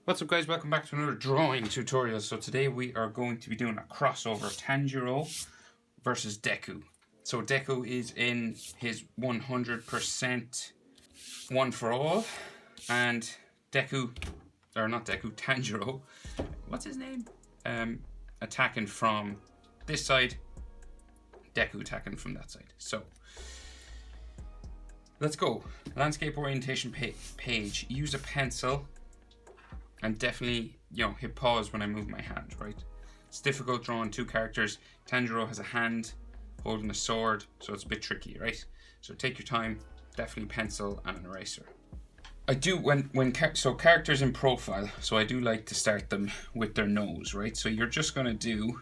What's up guys, welcome back to another drawing tutorial. So today we are going to be doing a crossover of Tanjiro versus Deku. So Deku is in his 100% one for all, and Tanjiro, what's his name? Attacking from this side, Deku attacking from that side. So let's go. Landscape orientation page. Use a pencil. And definitely, hit pause when I move my hand, right? It's difficult drawing two characters. Tanjiro has a hand holding a sword, so it's a bit tricky, right? So take your time, definitely pencil and an eraser. I do, so characters in profile, so I do like to start them with their nose, right? So you're just gonna do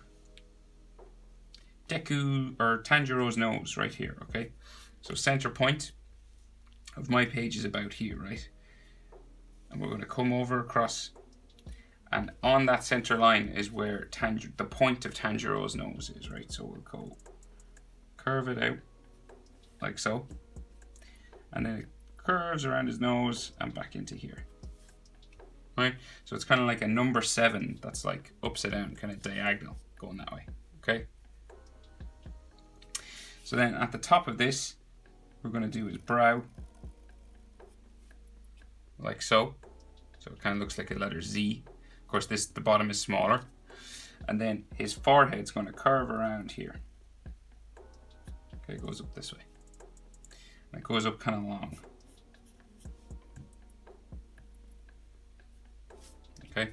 Deku, or Tanjiro's nose right here, okay? So center point of my page is about here, right? And we're going to come over across, and on that center line is where the point of Tanjiro's nose is, right? So we'll go curve it out like so, and then it curves around his nose and back into here, right? So it's kind of like a number 7 that's like upside down, kind of diagonal, going that way, okay? So then at the top of this, we're going to do his brow, like so. So it kind of looks like a letter Z. Of course, the bottom is smaller. And then his forehead's going to curve around here. Okay, it goes up this way. And it goes up kind of long. Okay.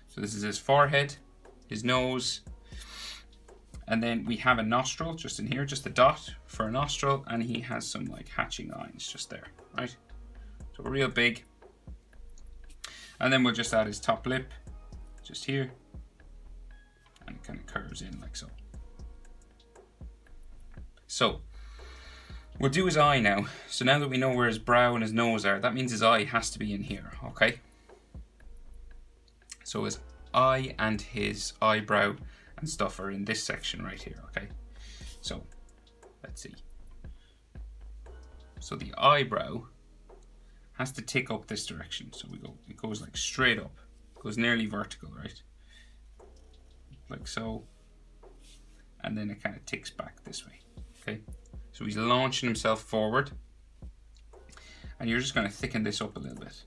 So this is his forehead, his nose. And then we have a nostril just in here, just a dot for a nostril. And he has some like hatching lines just there, right? So real big. And then we'll just add his top lip just here, and it kind of curves in like so. So we'll do his eye now. So now that we know where his brow and his nose are, that means his eye has to be in here, okay? So his eye and his eyebrow and stuff are in this section right here, okay? So let's see. So the eyebrow has to tick up this direction. So it goes like straight up. It goes nearly vertical, right? Like so. And then it kind of ticks back this way, okay? So he's launching himself forward. And you're just gonna thicken this up a little bit.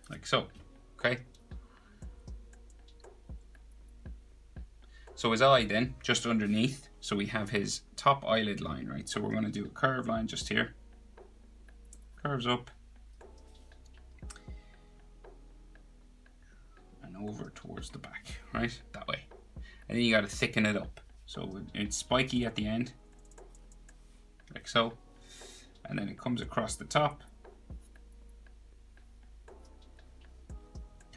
Like so, okay? So his eye then, just underneath, so we have his top eyelid line, right? So we're going to do a curved line just here. Curves up. And over towards the back, right? That way. And then you got to thicken it up. So it's spiky at the end, like so. And then it comes across the top.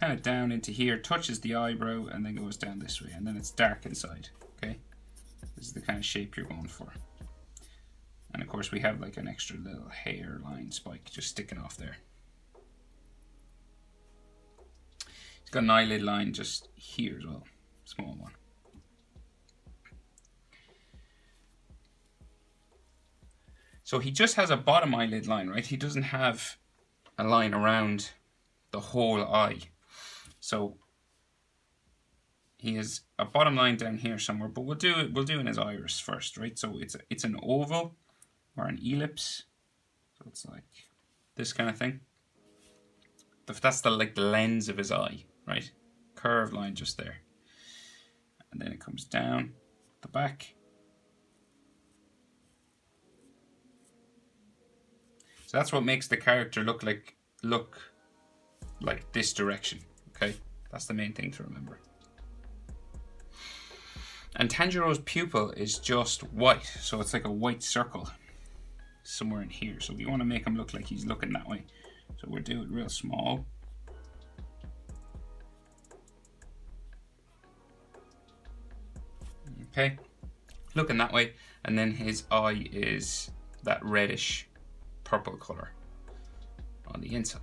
Kind of down into here, touches the eyebrow, and then goes down this way, and then it's dark inside, okay? This is the kind of shape you're going for. And of course we have like an extra little hairline spike just sticking off there. He's got an eyelid line just here as well, small one. So he just has a bottom eyelid line, right? He doesn't have a line around the whole eye. So he has a bottom line down here somewhere, but we'll do in his iris first, right? So it's an oval or an ellipse. So it's like this kind of thing. That's the lens of his eye, right? Curved line just there. And then it comes down the back. So that's what makes the character look like this direction, okay? That's the main thing to remember. And Tanjiro's pupil is just white, so it's like a white circle somewhere in here. So we want to make him look like he's looking that way. So we'll do it real small. Okay, looking that way, and then his eye is that reddish purple color on the inside.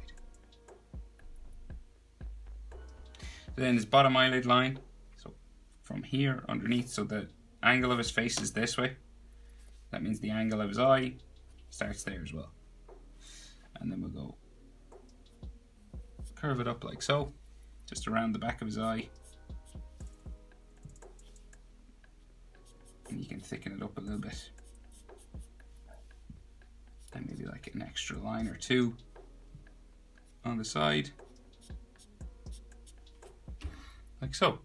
Then his bottom eyelid line, so from here underneath, so that angle of his face is this way. That means the angle of his eye starts there as well. And then we'll go curve it up like so, just around the back of his eye. And you can thicken it up a little bit. And maybe like an extra line or two on the side. Like so.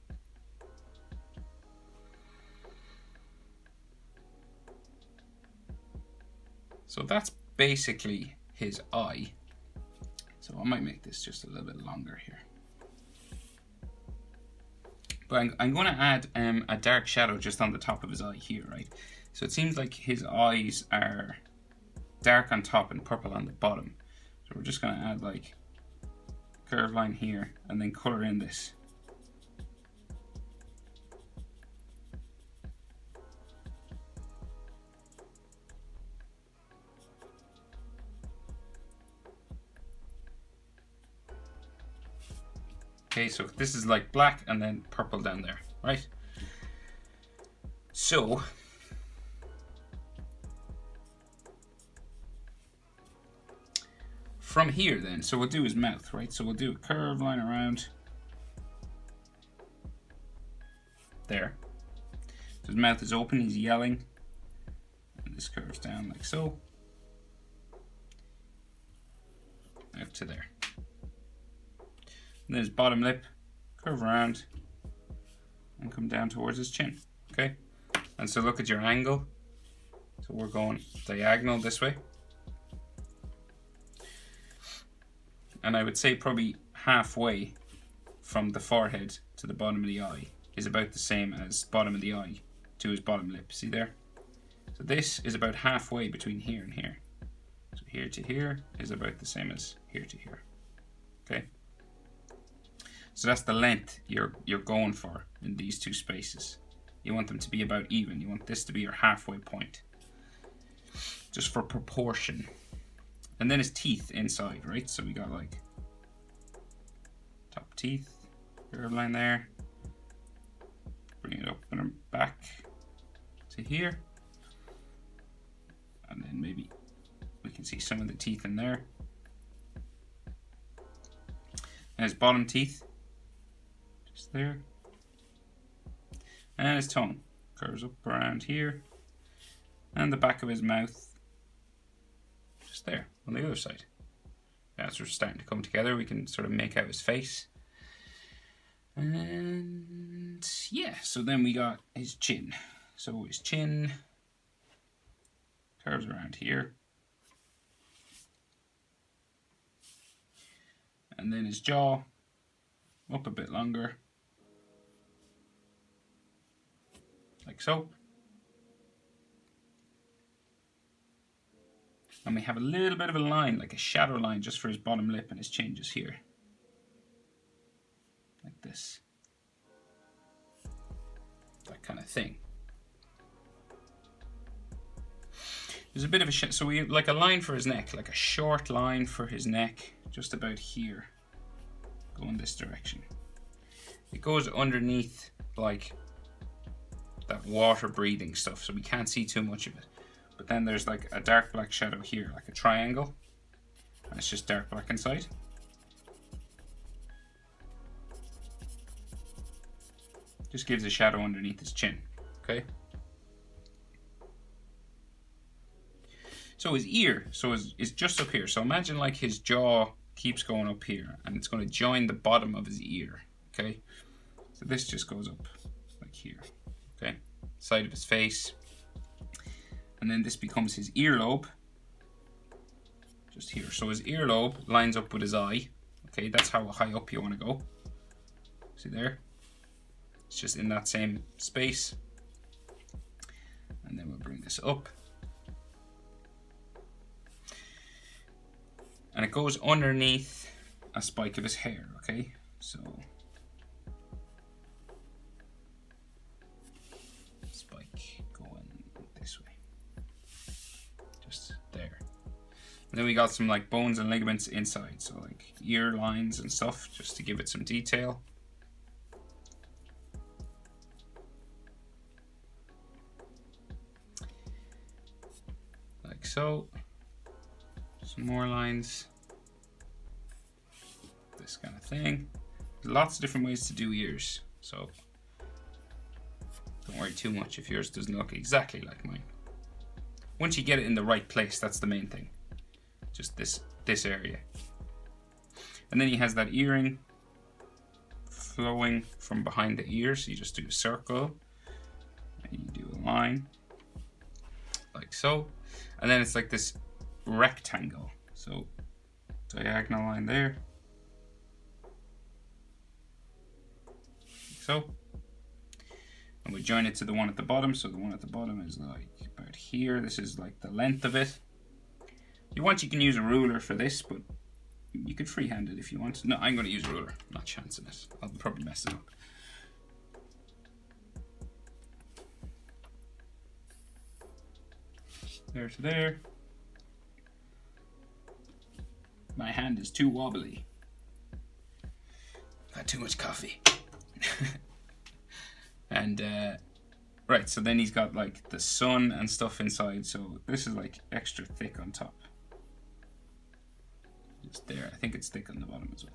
So that's basically his eye. So I might make this just a little bit longer here. But I'm going to add a dark shadow just on the top of his eye here, right? So it seems like his eyes are dark on top and purple on the bottom. So we're just going to add like a curved line here and then color in this. Okay, so this is like black and then purple down there, right? So from here then, so we'll do his mouth, right? So we'll do a curved line around there. So his mouth is open, he's yelling. And this curves down like so. Out to there. And then his bottom lip, curve around and come down towards his chin, okay? And so look at your angle. So we're going diagonal this way. And I would say probably halfway from the forehead to the bottom of the eye is about the same as bottom of the eye to his bottom lip, see there? So this is about halfway between here and here. So here to here is about the same as here to here, okay? So that's the length you're going for in these two spaces. You want them to be about even. You want this to be your halfway point. Just for proportion. And then his teeth inside, right? So we got like top teeth, curved line there. Bring it up and back to here. And then maybe we can see some of the teeth in there. And his bottom teeth. Just there. And his tongue curves up around here. And the back of his mouth just there on the other side. As we're starting to come together, we can sort of make out his face. And yeah, so then we got his chin. So his chin curves around here. And then his jaw up a bit longer. Like so. And we have a little bit of a line, like a shadow line, just for his bottom lip and his chin just here. Like this. That kind of thing. There's a bit of a so we have like a line for his neck, like a short line for his neck, just about here. Going this direction. It goes underneath like that water breathing stuff, so we can't see too much of it. But then there's like a dark black shadow here, like a triangle, and it's just dark black inside. Just gives a shadow underneath his chin, okay? So his ear, so is just up here. So imagine like his jaw keeps going up here, and it's going to join the bottom of his ear, okay? So this just goes up like here. Okay, side of his face, and then this becomes his earlobe, just here. So his earlobe lines up with his eye. Okay, that's how high up you want to go. See there? It's just in that same space, and then we'll bring this up, and it goes underneath a spike of his hair. Okay, so. And then we got some like bones and ligaments inside, so like ear lines and stuff, just to give it some detail. like so. Some more lines. This kind of thing. There's lots of different ways to do ears, so don't worry too much if yours doesn't look exactly like mine. Once you get it in the right place, that's the main thing. Just this area. And then he has that earring flowing from behind the ear, so you just do a circle and you do a line like so, and then it's like this rectangle, so diagonal line there like so, and we join it to the one at the bottom. So the one at the bottom is like about here. This is like the length of it. If you want, you can use a ruler for this, but you could freehand it if you want. No, I'm going to use a ruler. I'm not chancing it. I'll probably mess it up. There to there. My hand is too wobbly. I've had too much coffee. And right, so then he's got like the sun and stuff inside. So this is like extra thick on top. Just there. I think it's thick on the bottom as well.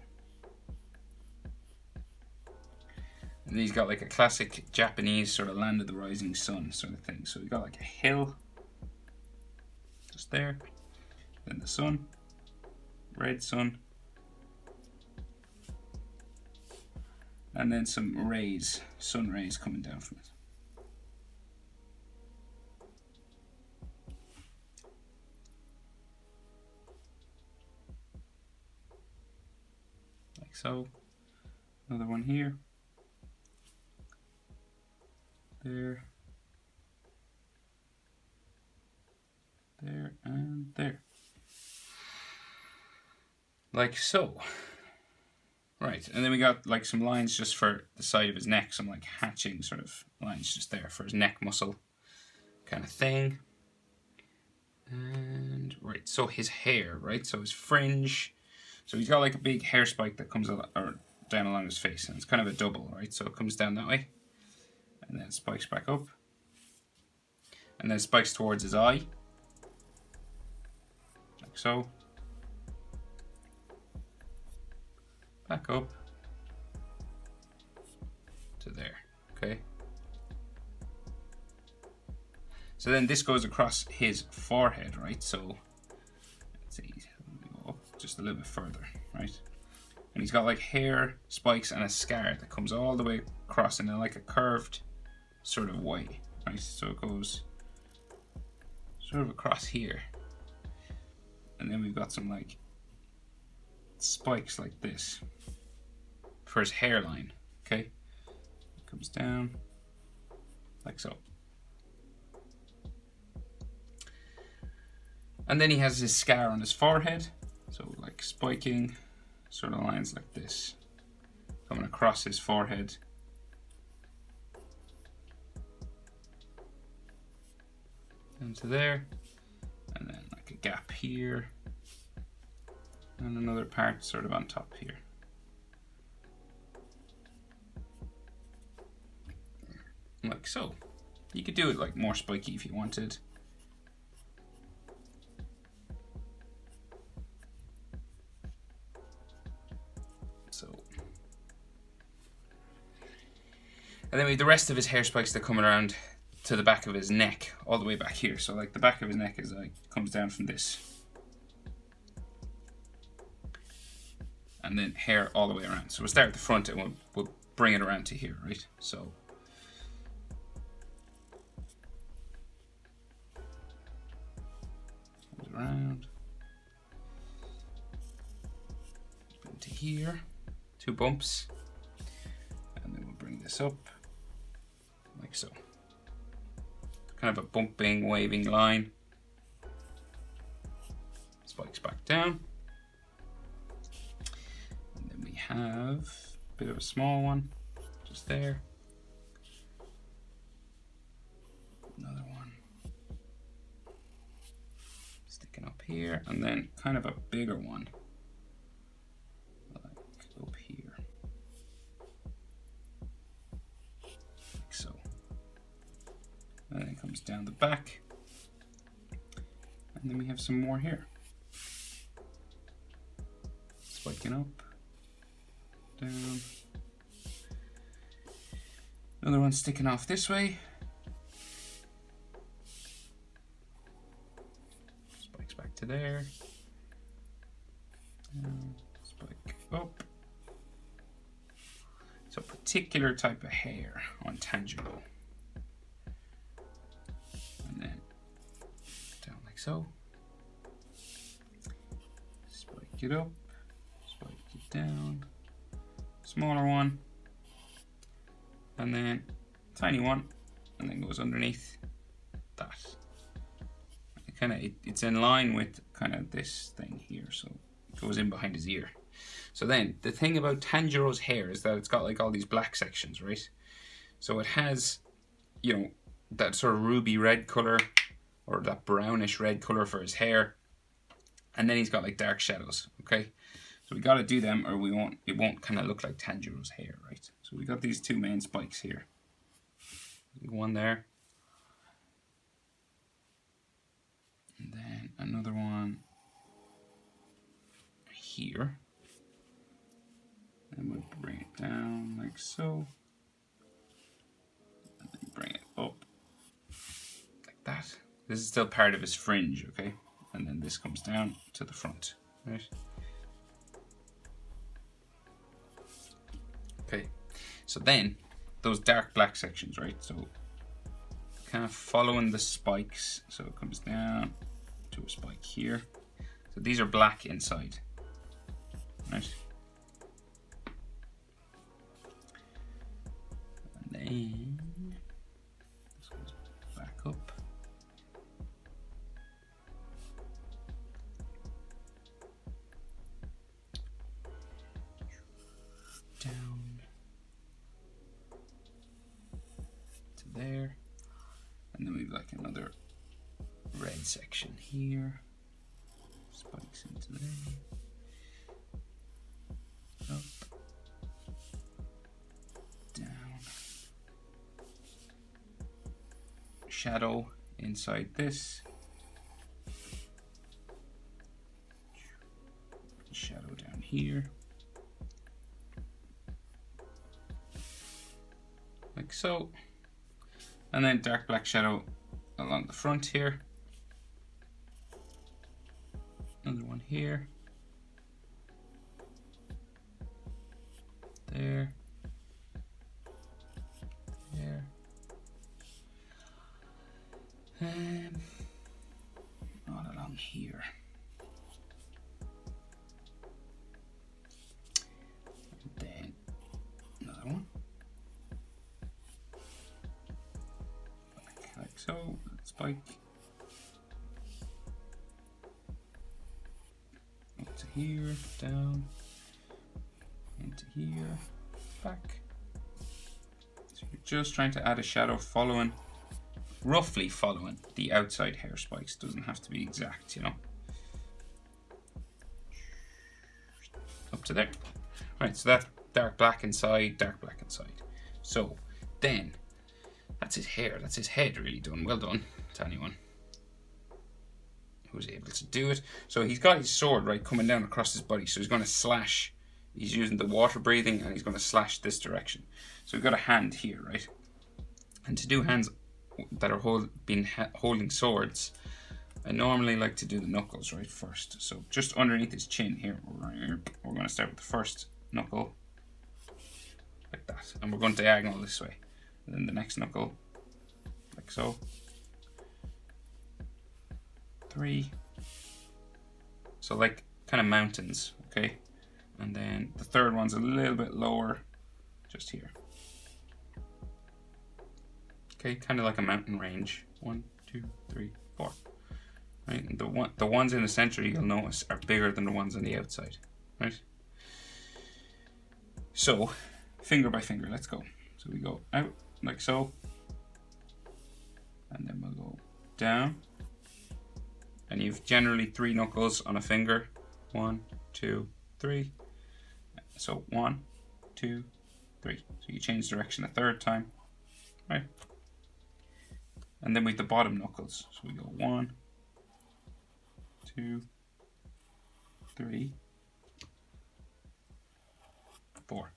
And then he's got like a classic Japanese sort of land of the rising sun sort of thing. So he's got like a hill just there. Then the sun, red sun. And then some rays, sun rays coming down from it. Like so. Another one here. There. There and there. Like so. Right, and then we got like some lines just for the side of his neck, some like hatching sort of lines just there for his neck muscle kind of thing. And right, so his hair, right? So his fringe. So he's got like a big hair spike that comes down along his face, and it's kind of a double, right? So it comes down that way, and then it spikes back up, and then it spikes towards his eye, like so. Back up to there, okay? So then this goes across his forehead, right? So let's see, go up just a little bit further, right? And he's got like hair, spikes, and a scar that comes all the way across in like a curved sort of way, right? So it goes sort of across here. And then we've got some like spikes like this for his hairline, okay? It comes down like so. And then he has his scar on his forehead, so like spiking sort of lines like this coming across his forehead. Into there, and then like a gap here, and another part sort of on top here. Like so. You could do it like more spiky if you wanted. So. And then we have the rest of his hair spikes that come around to the back of his neck, all the way back here. So like the back of his neck is like comes down from this. And then hair all the way around. So we'll start at the front and we'll bring it around to here, right? So around into here, 2 bumps, and then we'll bring this up like so. Kind of a bumping, waving line. Spikes back down. And then we have a bit of a small one just there. Another one sticking up here, and then kind of a bigger one like up here, like so. And then it comes down the back, And then we have some more here. Spiking up, down. Another one sticking off this way. Spikes back to there. Down, spike up. It's a particular type of hair on Tanjiro. And then down like so. Spike it up, spike it down. Smaller one. And then tiny one, and then goes underneath that. It's in line with kind of this thing here, so it goes in behind his ear. So then the thing about Tanjiro's hair is that it's got like all these black sections, right? So it has, you know, that sort of ruby red color or that brownish red color for his hair, and then he's got like dark shadows. Okay, so we got to do them, or it won't kind of look like Tanjiro's hair, right? So we got these two main spikes here. One there, and then another one here. And we'll bring it down like so, and then bring it up like that. This is still part of his fringe, okay? And then this comes down to the front, right? Okay, so then those dark black sections, right? So kind of following the spikes, so it comes down to a spike here. So these are black inside, right? And then this goes back up. Down to there. And then we've like another red section here. Spikes into there. Up. Down. Shadow inside this. Shadow down here. Like so. And then dark black shadow along the front here. Another one here. There. There. And all along here. And then another one. Like so. Spike. Up to here, down, into here, back. So you're just trying to add a shadow following, roughly following the outside hair spikes. Doesn't have to be exact, you know. Up to there. Right, so that's dark black inside, dark black inside. So then, that's his hair, that's his head really done. Well done to anyone who's able to do it. So he's got his sword, right, coming down across his body. So he's going to slash. He's using the water breathing, and he's going to slash this direction. So we've got a hand here, right? And to do hands that are holding swords, I normally like to do the knuckles, right, first. So just underneath his chin here, we're going to start with the first knuckle, like that. And we're going diagonal this way. And then the next knuckle, like so. 3. So like kind of mountains, okay? And then the third one's a little bit lower, just here. Okay, kind of like a mountain range. 1, 2, 3, 4. Right? And the ones in the center, you'll notice, are bigger than the ones on the outside, right? So, finger by finger, let's go. So we go out like so, and then we'll go down. And you've generally 3 knuckles on a finger. 1, 2, 3. So 1, 2, 3. So you change direction a third time, right? And then with the bottom knuckles, so we go 1, 2, 3, 4.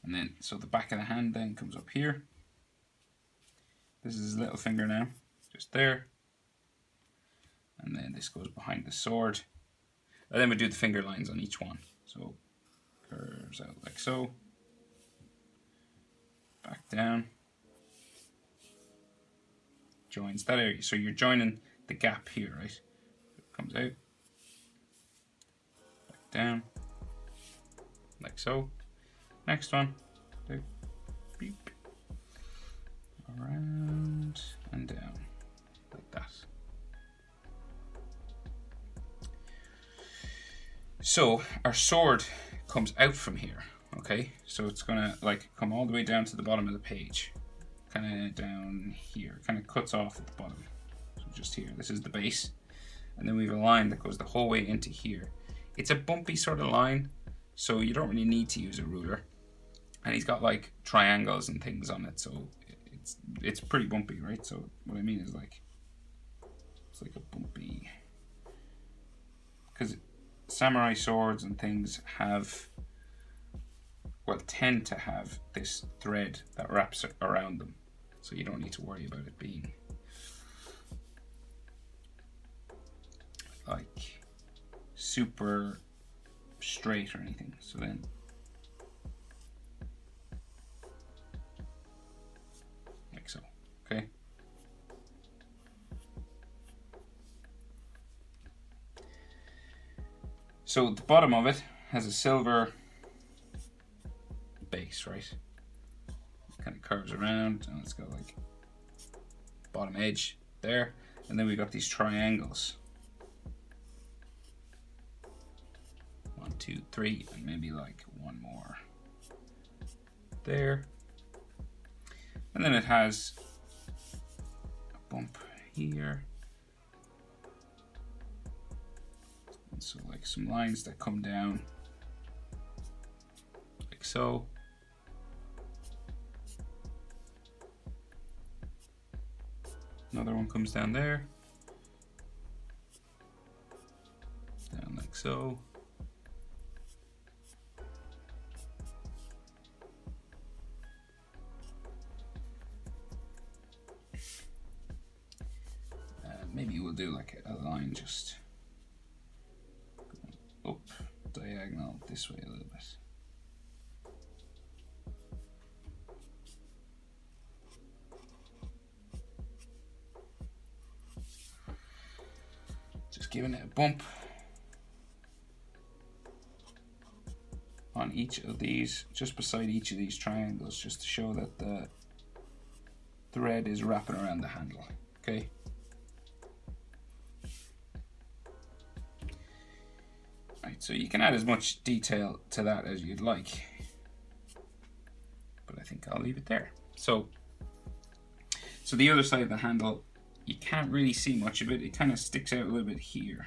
And then, so the back of the hand then comes up here. This is his little finger now, just there. And then this goes behind the sword. And then we do the finger lines on each one. So, curves out like so. Back down. Joins that area. So you're joining the gap here, right? It comes out. Back down. Like so. Next one. Beep. Around and down. Like that. So our sword comes out from here. Okay, so it's gonna like come all the way down to the bottom of the page, kind of down here, kind of cuts off at the bottom. So just here, this is the base, and then we have a line that goes the whole way into here. It's a bumpy sort of line, so you don't really need to use a ruler. And he's got like triangles and things on it, so it's pretty bumpy, right? So what I mean is like it's like a bumpy, because samurai swords and things have, well, tend to have this thread that wraps around them, so you don't need to worry about it being like super straight or anything. So then like so, okay? So the bottom of it has a silver base, right? It kind of curves around, and it's got like bottom edge there, and then we got these triangles. 1, 2, 3, and maybe like one more there. And then it has a bump here. And so like some lines that come down like so. Another one comes down there. Down like so. Maybe we'll do like a line just up diagonal this way a little bit. Just giving it a bump on each of these, just beside each of these triangles, just to show that the thread is wrapping around the handle, okay? Right, so you can add as much detail to that as you'd like, but I think I'll leave it there. So the other side of the handle, you can't really see much of it. It kind of sticks out a little bit here,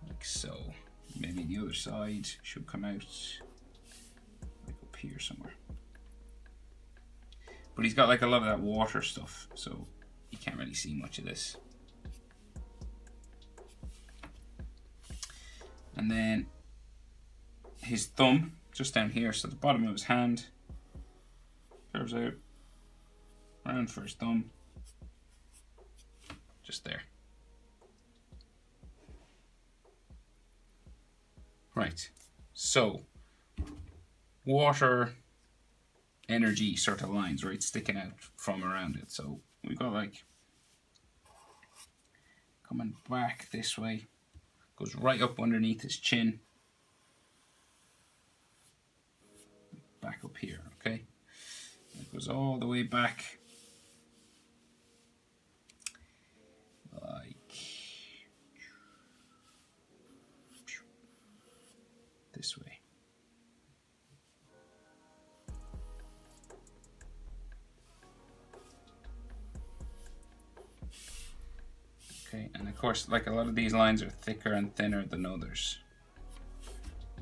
like so. Maybe the other side should come out like up here somewhere. But he's got like a lot of that water stuff, so you can't really see much of this. And then his thumb, just down here, so the bottom of his hand curves out around for his thumb, just there. Right, so water energy sort of lines, right, sticking out from around it. So we've got like coming back this way, goes right up underneath his chin, back up here, okay? It goes all the way back like this way. Okay, and of course, like a lot of these lines are thicker and thinner than others.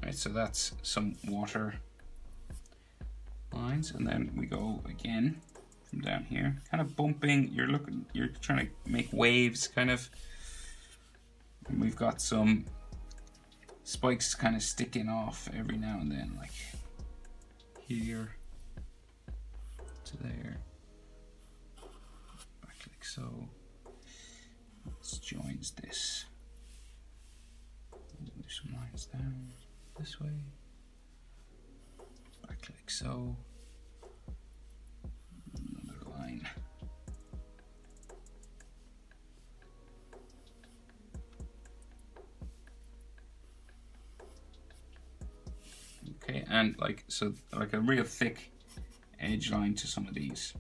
Right, so that's some water lines, and then we go again from down here, kind of bumping. You're trying to make waves, kind of. And we've got some spikes kind of sticking off every now and then, like here to there, back like so. Let's joins this. Move some lines down this way, back like so. Another line. Okay, and like so, like a real thick edge line to some of these.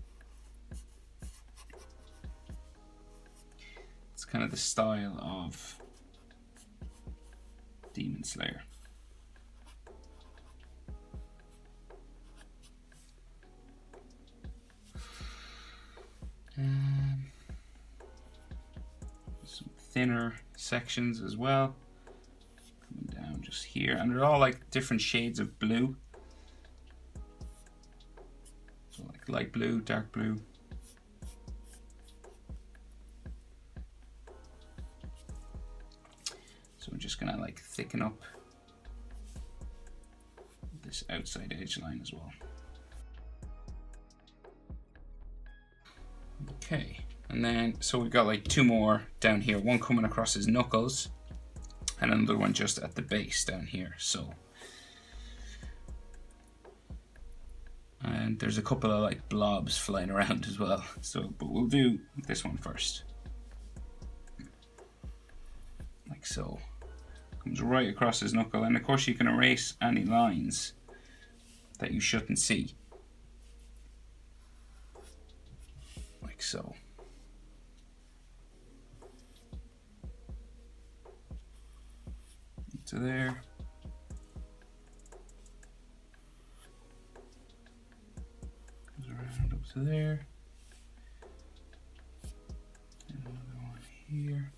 It's kind of the style of Demon Slayer. Some thinner sections as well, coming down just here, and they're all like different shades of blue. So like light blue, dark blue. So I'm just gonna like thicken up this outside edge line as well. Okay, and then so we've got like two more down here, one coming across his knuckles and another one just at the base down here. So, and there's a couple of like blobs flying around as well. So, but we'll do this one first. Like so. Comes right across his knuckle, and of course you can erase any lines that you shouldn't see. Like so. To there. Goes around up to there. And another one here.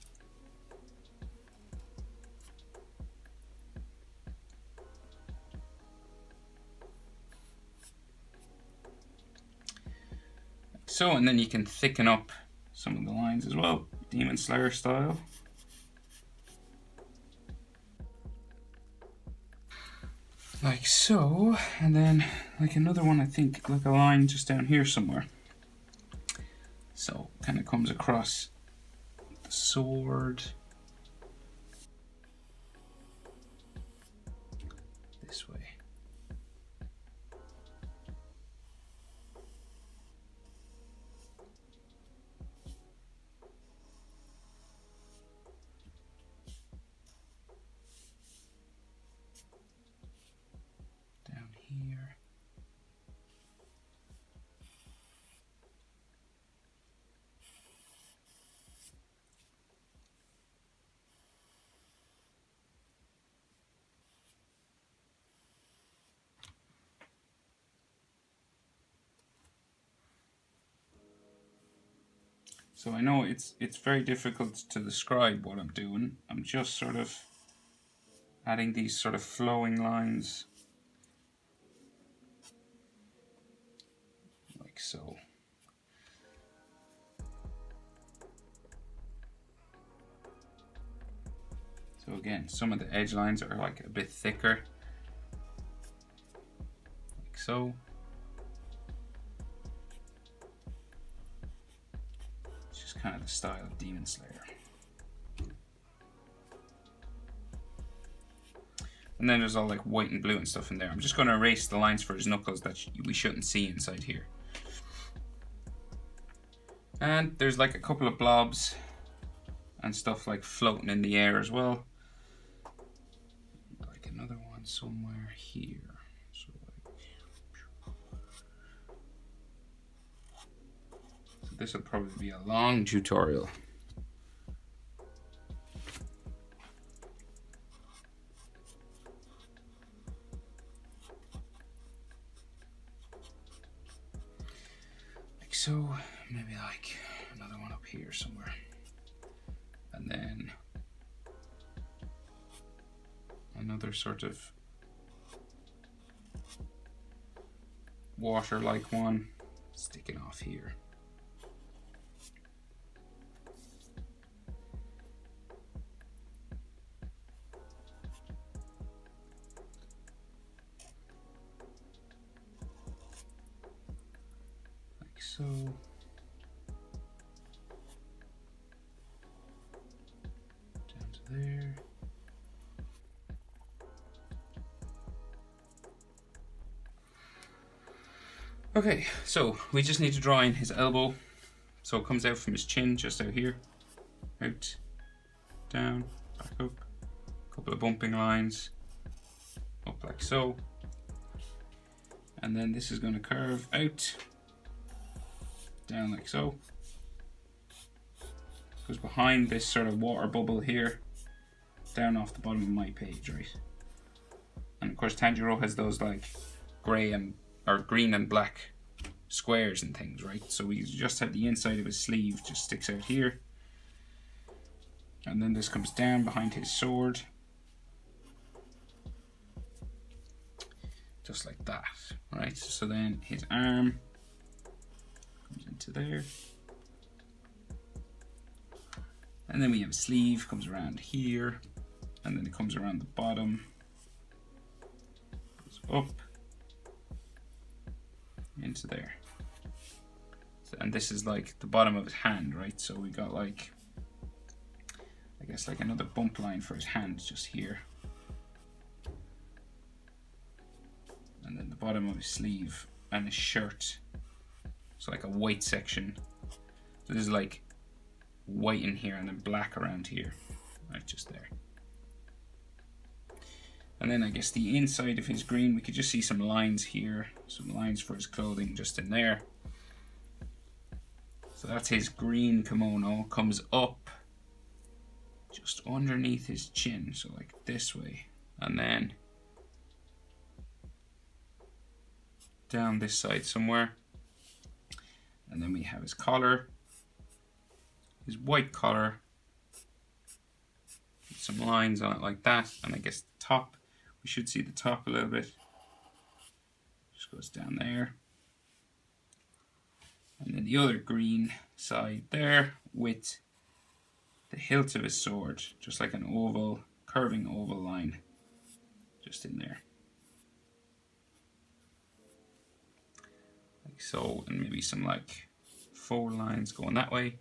So, and then you can thicken up some of the lines as well, Demon Slayer style. Like so, and then like another one, I think, like a line just down here somewhere. So, kind of comes across the sword. This way. Here. So I know it's very difficult to describe what I'm doing. I'm just sort of adding these sort of flowing lines. Like so. So again, some of the edge lines are like a bit thicker. Like so. It's just kind of the style of Demon Slayer. And then there's all like white and blue and stuff in there. I'm just going to erase the lines for his knuckles that we shouldn't see inside here. And there's like a couple of blobs and stuff like floating in the air as well. Like another one somewhere here. So this will probably be a long tutorial. Like so, maybe like another one up here somewhere. And then another sort of water-like one sticking off here. Like so. Down to there. Okay, so we just need to draw in his elbow. So it comes out from his chin, just out here. Out, down, back up. A couple of bumping lines. Up like so. And then this is going to curve out. Down like so. Goes behind this sort of water bubble here. Down off the bottom of my page, right? And of course Tanjiro has those like grey and or green and black squares and things, right? So we just have the inside of his sleeve just sticks out here. And then this comes down behind his sword. Just like that, right? So then his arm comes into there. And then we have a sleeve, comes around here. And then it comes around the bottom. Goes up. Into there. So, and this is like the bottom of his hand, right? So we got like, I guess like another bump line for his hand just here. And then the bottom of his sleeve and his shirt. So like a white section. So this is like white in here and then black around here. Right, just there. And then I guess the inside of his green, we could just see some lines here, some lines for his clothing just in there. So that's his green kimono, comes up just underneath his chin, so like this way, and then down this side somewhere. And then we have his collar, his white collar, some lines on it like that, and I guess the top. We should see the top a little bit. Just goes down there. And then the other green side there with the hilt of his sword, just like an oval, curving oval line, just in there. Like so, and maybe some like 4 lines going that way.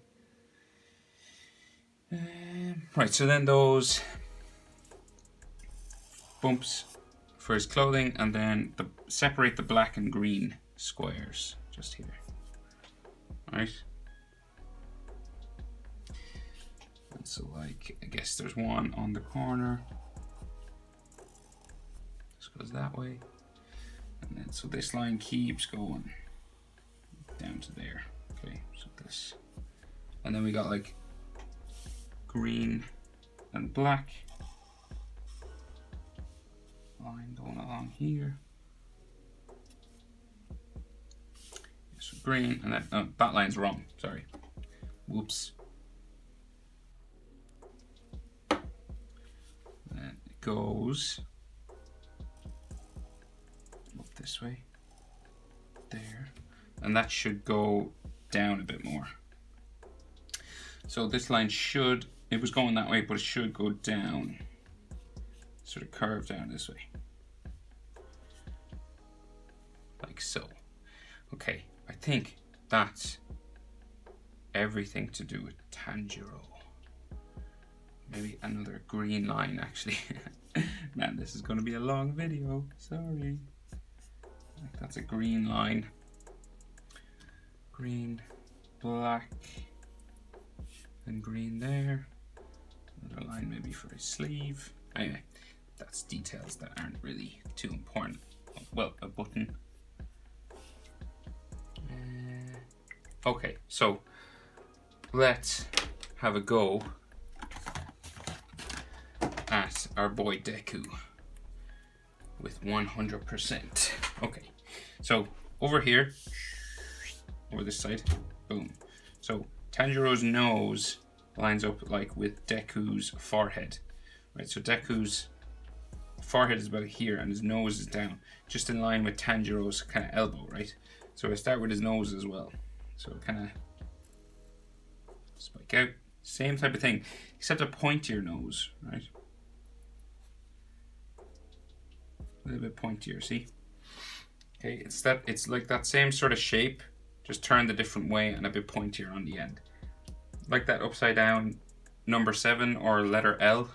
Right, so then those bumps for his clothing, and then separate the black and green squares just here. Right? And so like, I guess there's one on the corner. This goes that way. And then so this line keeps going down to there. Okay, so this. And then we got like green and black line going along here. So green, and then oh, that line's wrong. Sorry. Whoops. Then it goes up this way, there, and that should go down a bit more. So this line should, it was going that way, but it should go down. Sort of curve down this way. Like so. Okay, I think that's everything to do with Tanjiro. Maybe another green line actually. Man, this is going to be a long video. Sorry. Like that's a green line. Green, black, and green there. Another line maybe for his sleeve. Anyway, that's details that aren't really too important. Well, a button. Okay, so let's have a go at our boy Deku with 100%. Okay, so over here, over this side, boom. So Tanjiro's nose lines up like with Deku's forehead, right? So Deku's forehead is about here and his nose is down, just in line with Tanjiro's kind of elbow, right? So I start with his nose as well. So kind of spike out. Same type of thing, except a pointier nose, right? A little bit pointier, see? Okay, it's like that same sort of shape, just turned a different way and a bit pointier on the end. Like that upside down number 7 or letter L.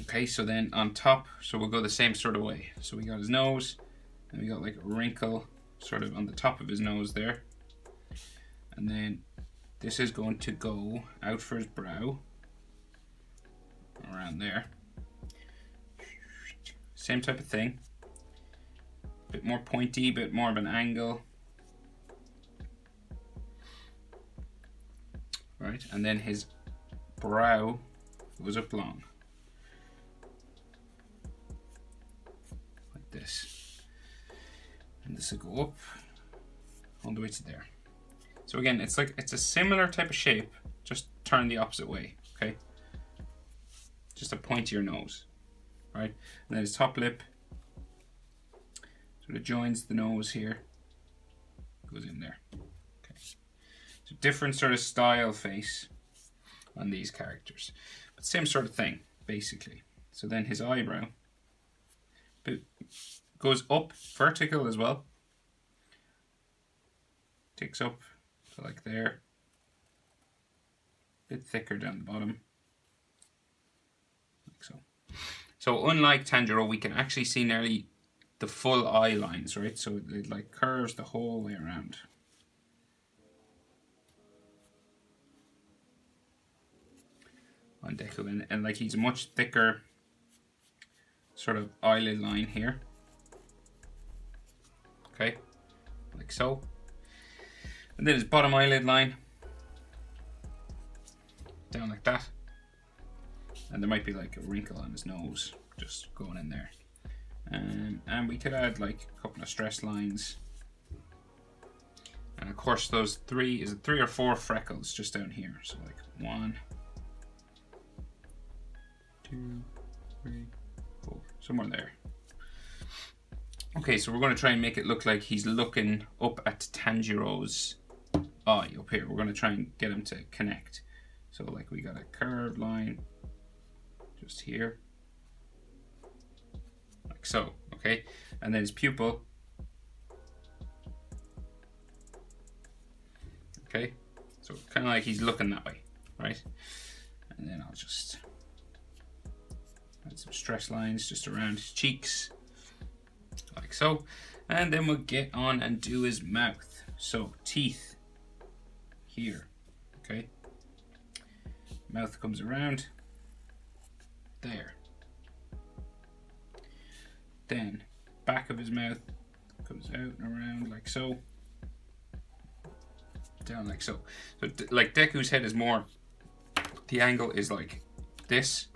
Okay, so then on top, so we'll go the same sort of way. So we got his nose, and we got like a wrinkle sort of on the top of his nose there. And then this is going to go out for his brow, around there. Same type of thing. Bit more pointy, bit more of an angle. Right, and then his brow goes up long. Like this. And this will go up all the way to there. So again, it's a similar type of shape, just turn the opposite way, okay? Just a pointier nose, right? And then his top lip sort of joins the nose here, goes in there. Okay. So different sort of style face on these characters, but same sort of thing, basically. So then his eyebrow goes up vertical as well, ticks up to like there, a bit thicker down the bottom, like so. So unlike Tanjiro, we can actually see nearly the full eye lines, right? So it like curves the whole way around. On Deku, and like he's a much thicker sort of eyelid line here. Okay, like so. And then his bottom eyelid line down like that. And there might be like a wrinkle on his nose just going in there. And we could add like a couple of stress lines. And of course those 3 or 4 freckles just down here. So like 1, 2, 3, 4, somewhere there. Okay, so we're going to try and make it look like he's looking up at Tanjiro's eye up here. We're going to try and get him to connect. So like we got a curved line just here, like so, okay? And then his pupil, okay? So kind of like he's looking that way, right? And then I'll just add some stress lines just around his cheeks, like so. And then we'll get on and do his mouth. So teeth here, okay? Mouth comes around there. Then back of his mouth comes out and around like so. Down like so. So like Deku's head is more, the angle is like this,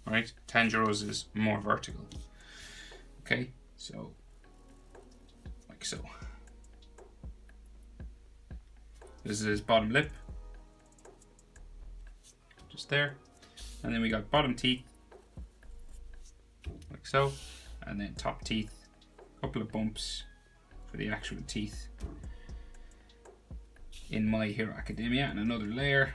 right? Tanjiro's is more vertical. Okay, so like so. This is his bottom lip, just there. And then we got bottom teeth, like so. And then top teeth, a couple of bumps for the actual teeth in My Hero Academia, and another layer,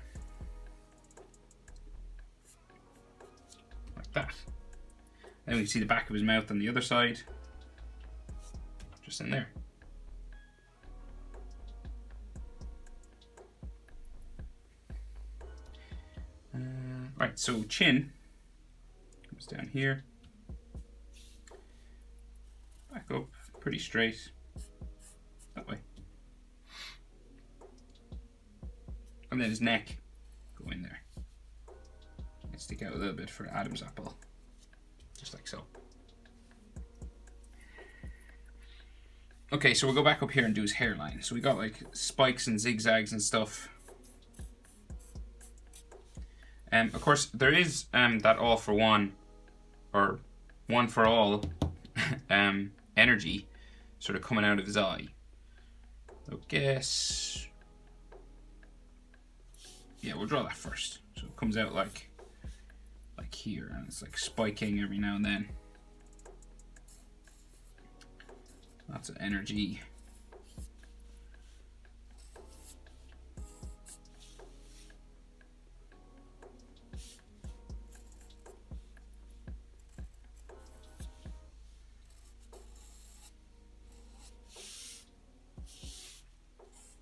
like that. Then we can see the back of his mouth on the other side, just in there. Right, so chin comes down here, back up, pretty straight, that way. And then his neck, go in there. And stick out a little bit for Adam's apple, just like so. Okay, so we'll go back up here and do his hairline. So we got like spikes and zigzags and stuff. Of course, there is that all for one, or one for all energy sort of coming out of his eye. So guess, yeah, we'll draw that first. So it comes out like here, and it's like spiking every now and then. Lots of energy.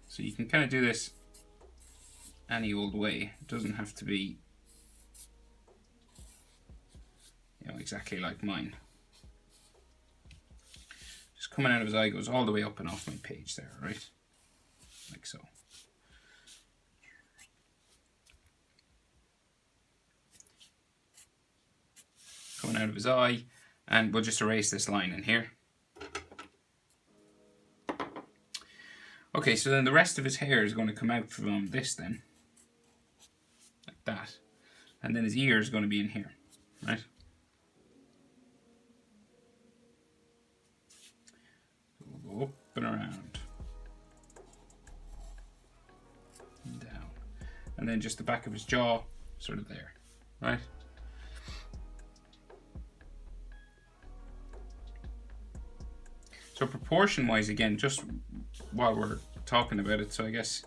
So you can kind of do this any old way. It doesn't have to be, you know, exactly like mine. Just coming out of his eye goes all the way up and off my page there, right? Like so. Coming out of his eye, and we'll just erase this line in here. Okay, so then the rest of his hair is going to come out from this then. Like that. And then his ear is going to be in here, right? So we'll go up and around. And down. And then just the back of his jaw, sort of there, right? So proportion-wise, again, just while we're talking about it, so I guess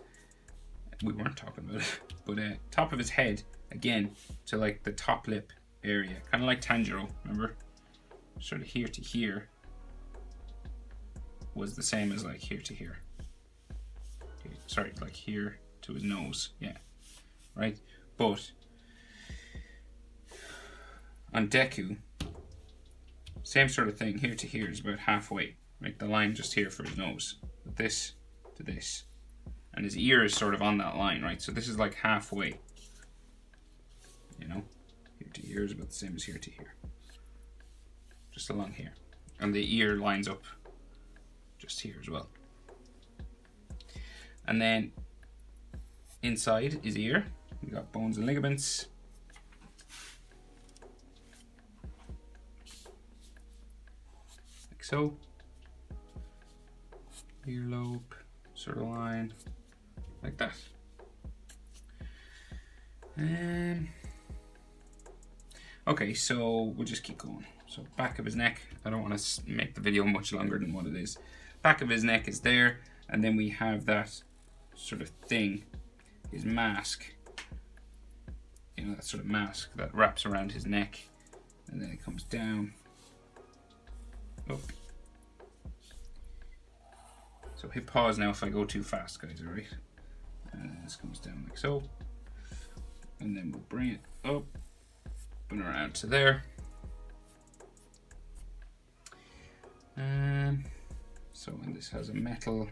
we weren't talking about it, but top of his head, again, to like the top lip area, kind of like Tanjiro, remember? Sort of here to here was the same as like here to here. Okay, sorry, like here to his nose, yeah, right? But on Deku, same sort of thing, here to here is about halfway. Right, the line just here for his nose, but this to this, and his ear is sort of on that line, right? So this is like halfway, you know, here to here is about the same as here to here, just along here, and the ear lines up just here as well. And then inside his ear, we got bones and ligaments. Like so. Earlobe, sort of line, like that. Okay, so we'll just keep going. So back of his neck, I don't want to make the video much longer than what it is. Back of his neck is there, and then we have that sort of thing, his mask. You know, that sort of mask that wraps around his neck, and then it comes down, up. So hit pause now if I go too fast, guys, alright? And this comes down like so. And then we'll bring it up and around to there. So and this has a metal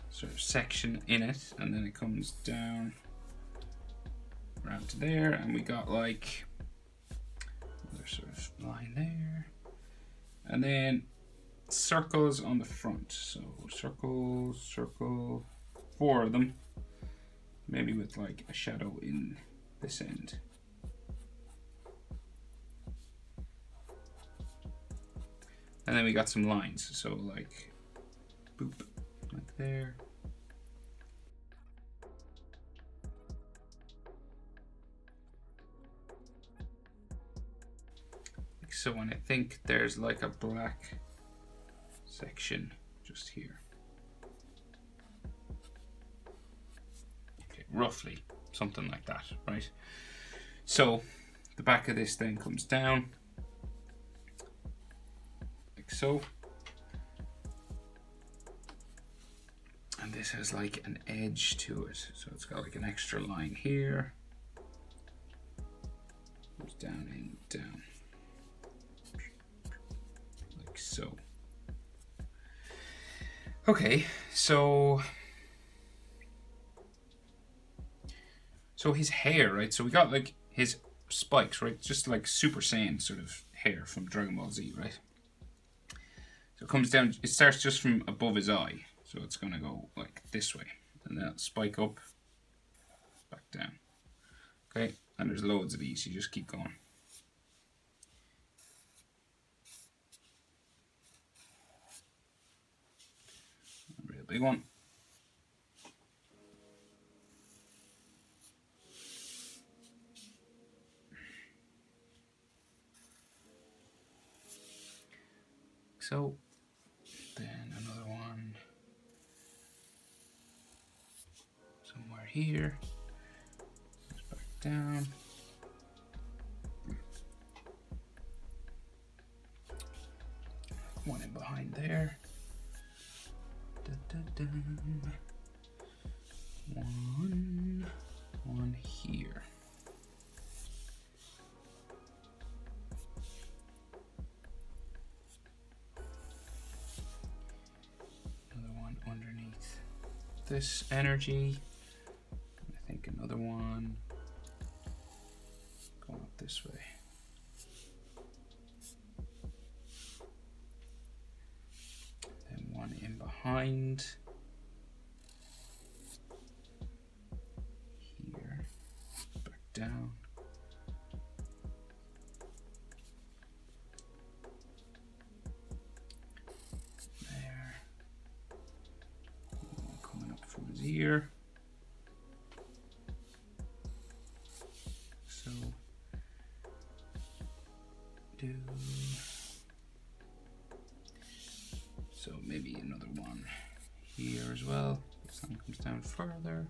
sort of section in it, and then it comes down around to there, and we got like another sort of line there. And then circles on the front, so circle, circle, 4 of them, maybe with like a shadow in this end. And then we got some lines, so like boop, like there. Like so, and I think there's like a black section just here. Okay, roughly something like that, right? So the back of this then comes down like so, and this has like an edge to it, so it's got like an extra line here, goes down and down like so. Okay, so his hair, right? So we got like his spikes, right? Just like Super Saiyan sort of hair from Dragon Ball Z, right? So it comes down, it starts just from above his eye. So it's gonna go like this way, and then it'll spike up, back down. Okay, and there's loads of these, you just keep going. A real big one. So, here. Goes back down. One in behind there. One here. Another one underneath this energy. I think another one going up this way. Then one in behind. Here. Back down. There. One coming up from his ear. So maybe another one here as well. This one comes down further.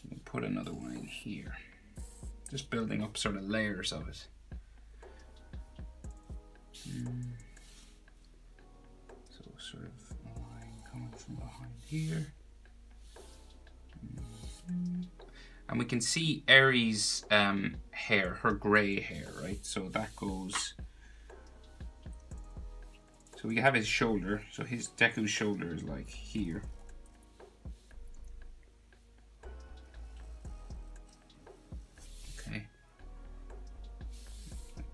We'll put another one in here. Just building up sort of layers of it. So sort of a line coming from behind here. And we can see Eri's hair, her grey hair, right? So that goes. So we have his shoulder. So his Deku's shoulder is like here. Okay.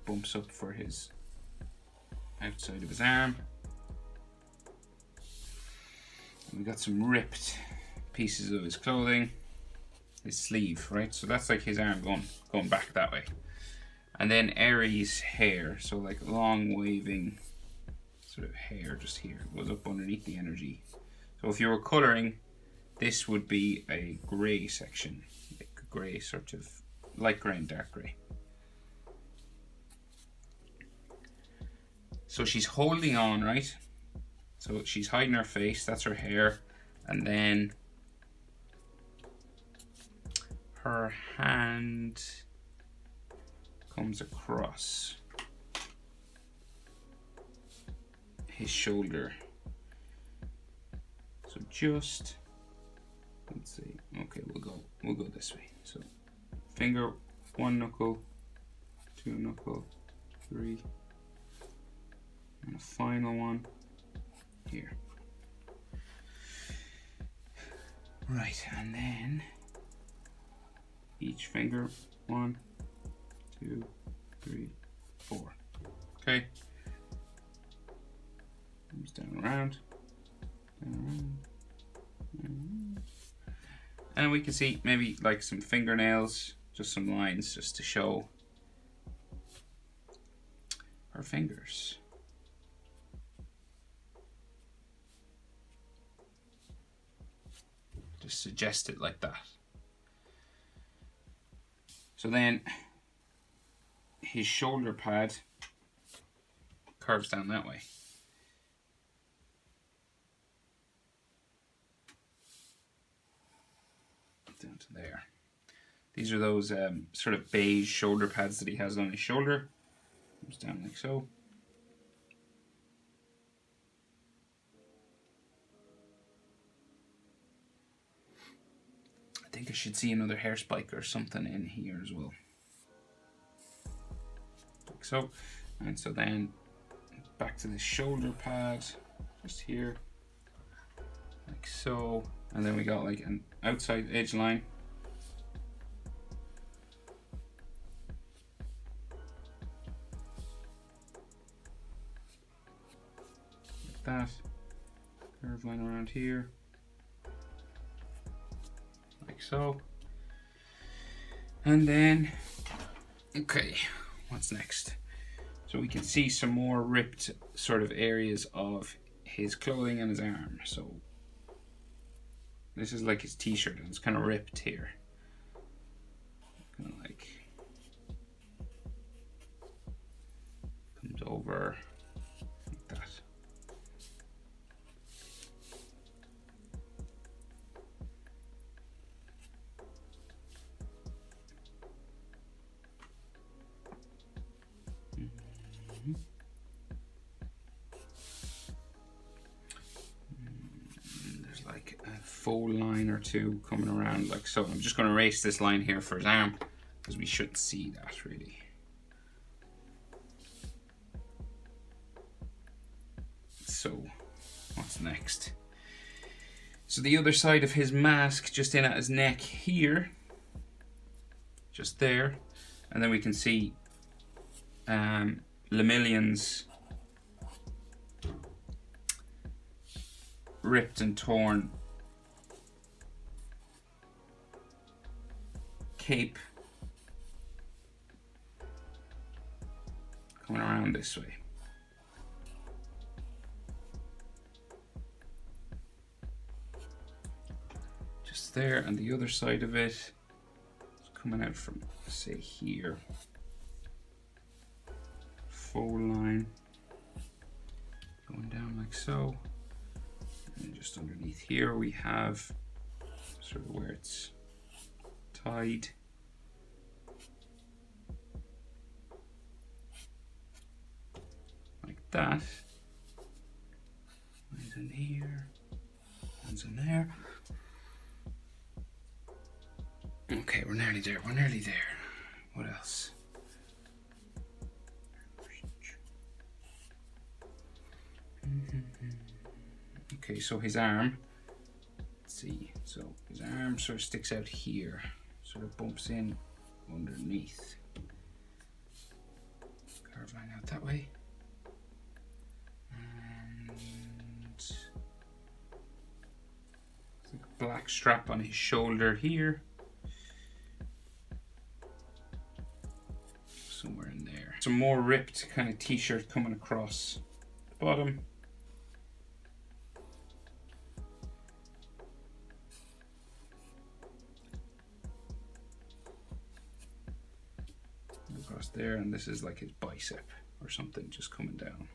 Bumps up for his outside of his arm. And we got some ripped pieces of his clothing. His sleeve, right? So that's like his arm going back that way. And then Eri's hair, so like long waving sort of hair just here, goes up underneath the energy. So if you were coloring, this would be a grey section, like a grey sort of light grey and dark grey. So she's holding on, right? So she's hiding her face, that's her hair, and then her hand comes across his shoulder. So just, let's see, okay, we'll go this way. So finger, one knuckle, two knuckle, three, and a final one here. Right, and then each finger, 1, 2, 3, 4. Okay. Comes down around, and we can see maybe like some fingernails, just some lines, just to show her fingers. Just suggest it like that. So then his shoulder pad curves down that way. Down to there. These are those sort of beige shoulder pads that he has on his shoulder. Comes down like so. I think I should see another hair spike or something in here as well. Like so. And so then back to the shoulder pad, just here. Like so. And then we got like an outside edge line. Like that. Curve line around here. Like so. And then, okay, what's next? So we can see some more ripped sort of areas of his clothing and his arm. So this is like his t-shirt and it's kind of ripped here. Kind of like comes over like that. full line or two coming around like so. I'm just going to erase this line here for his arm because we shouldn't see that really. So what's next? So the other side of his mask, just in at his neck here, just there, and then we can see Lemillion's ripped and torn cape coming around this way. Just there, and the other side of it is coming out from, say, here. Full line going down like so. And just underneath here we have sort of where it's tied. Like that. Lines in here, lines in there. Okay, we're nearly there, we're nearly there. What else? Okay, so his arm, let's see, so his arm sort of sticks out here, sort of bumps in underneath. Carve line out that way. And it's like a black strap on his shoulder here. Somewhere in there. Some more ripped kind of t-shirt coming across the bottom. Across there, and this is like his bicep or something just coming down.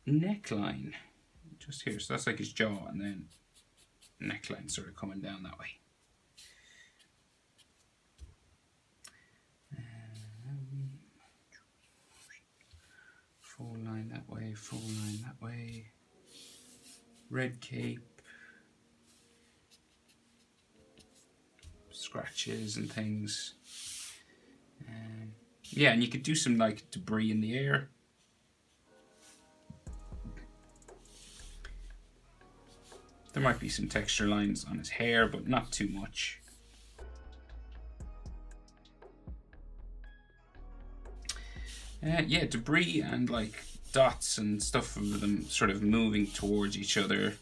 Neckline just here, so that's like his jaw, and then neckline sort of coming down that way. Full line that way, full line that way. Red cape. Scratches and things. Yeah, and you could do some like debris in the air. There might be some texture lines on his hair, but not too much. Yeah, debris and like dots and stuff of them sort of moving towards each other.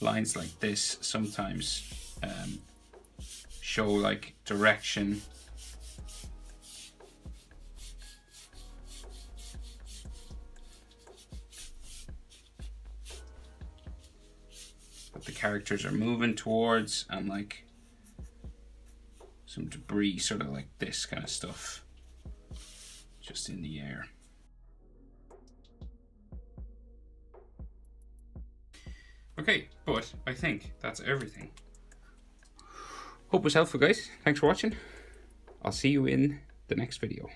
Lines like this sometimes show like direction. That the characters are moving towards, and like some debris, sort of like this kind of stuff. Just in the air. Okay, but I think that's everything. Hope it was helpful, guys. Thanks for watching. I'll see you in the next video.